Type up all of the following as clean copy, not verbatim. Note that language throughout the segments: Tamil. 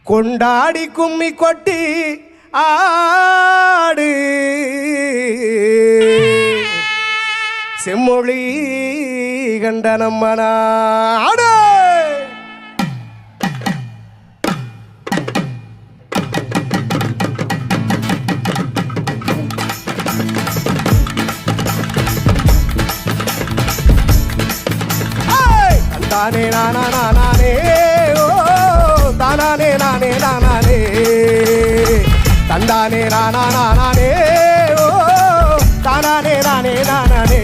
கொண்டாடி கும்மி கொட்டி ஆடு செம்மொழி கண்ட நம்ம நாடு. தானே நானா நானே ஓ தானே நானே நானே தந்தானே நானா நானே ஓ தானே நானே நானே.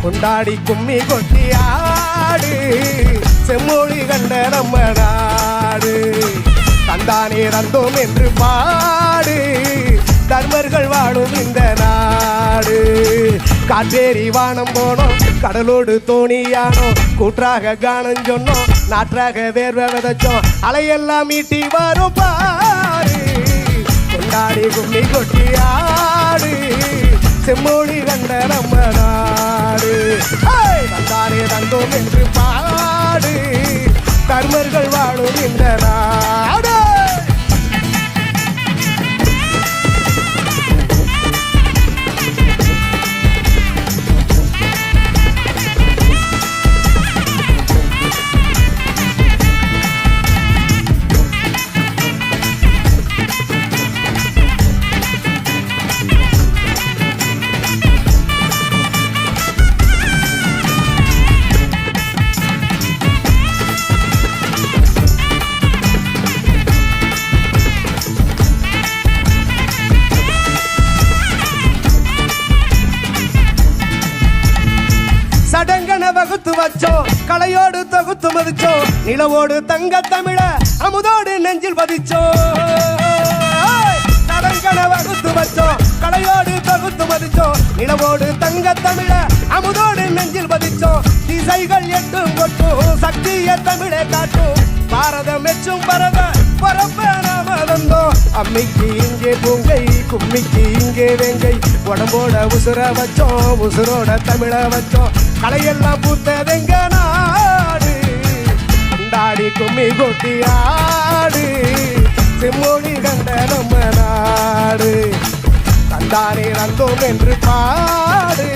கொண்டாடி கும்மி கொட்டி ஆடு செம்மொழி கண்ட நம்ம நாடு. தந்தானே தந்தோம் என்று பாடு தர்மர்கள் வாழும் இந்த நாடு. காற்றேறி வானம் போனோம் கடலோடு தோணியானோம் கூற்றாக கானம் சொன்னோம் நாற்றாக வேர்வை விதைச்சோம் அலையெல்லாம் மீட்டி வரும் பாரு. கொண்டாடி கும்மி கொட்டி ஆடு செம்மொழி கண்ட நம்ம நாடு. தந்தானே தந்தோம் என்று பாடு தர்மர்கள் வாழும் இந்த நாடு. சடங்கன வகுத்து வச்சோம் கலையோடு தொகுத்து மதிச்சோம் நிலவோடு தங்க தமிழ அமுதோடு நெஞ்சில் பதிச்சோம். சடங்கன வகுத்து வச்சோம் கலையோடு தொகுத்து மதிச்சோம் நிலவோடு தங்க தமிழ அமுதோடு நெஞ்சில் பதிச்சோம். திசைகள் எட்டும் கொட்டும் சக்திய தமிழை காட்டும் பாரதம் மெச்சும் பரத பரப்ப நாம வந்தோம். அம்மிக்கு இங்கே பூங்கை கும்மிக்கு இங்கே வெங்கை உடம்போட உசுர வச்சோம் உசுரோட தமிழ வச்சோம் கலையெல்லாம் பூத்ததெங்க நாடு. கொண்டாடி கும்மி கொட்டி ஆடு செம்மொழி கண்ட நம்ம நாடு. தந்தானே தந்தோம் என்று பாடு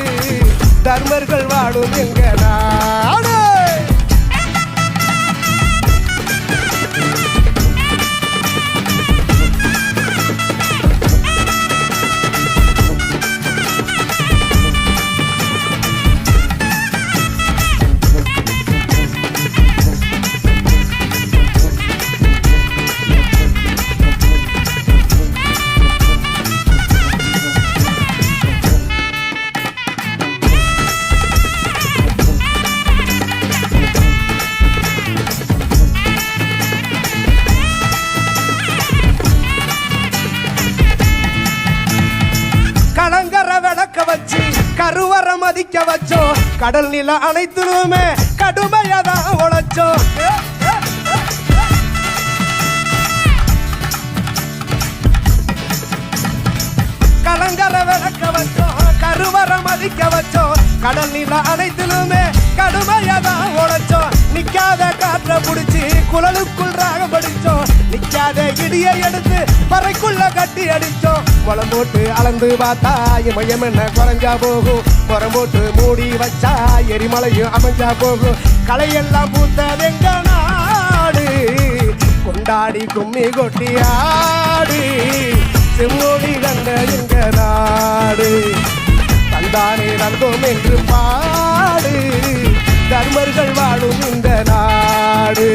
தர்மர்கள் வாடும் எங்க நாடு. கருவற மதிக்க வச்சோம் கடல் நில அனைத்துமே கடுமையாதான் உழைச்சோம். கலங்கர விளக்க வச்சோம் கருவற மதிக்க வச்சோம் கடல் நில அனைத்துமே கடுமையாதான் உழைச்சோம். நிக்காத காற்ற புடிச்சு குழலுக்குள் ராக படிச்சோம் நிக்காத இடியை எடுத்து பறைக்குள்ள கட்டி அடிச்சோம். குளம் போட்டு அளந்து பார்த்தா இமயம் என்ன குறைஞ்சா போகும் புறம் போட்டு மூடி வச்சா எரிமலையும் அமைஞ்சா போகும் கலையெல்லாம் பூத்ததெங்க நாடு. கொண்டாடி கும்மி கொட்டி ஆடு செம்மொழி கண்ட எங்க நாடு. தந்தானே தந்தோம் என்று பாடு தர்மர்கள் வாழும் இந்த நாடு.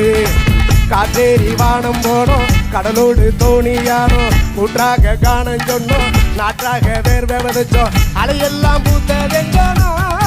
காற்றேறி வானம் போனோம் கடலோடு தோணியானோம் கூற்றாக கானம் சொன்னோம் நாற்றாக வேர்வை விதைச்சோம் அலையெல்லாம் பூத்ததெங்க நாடு.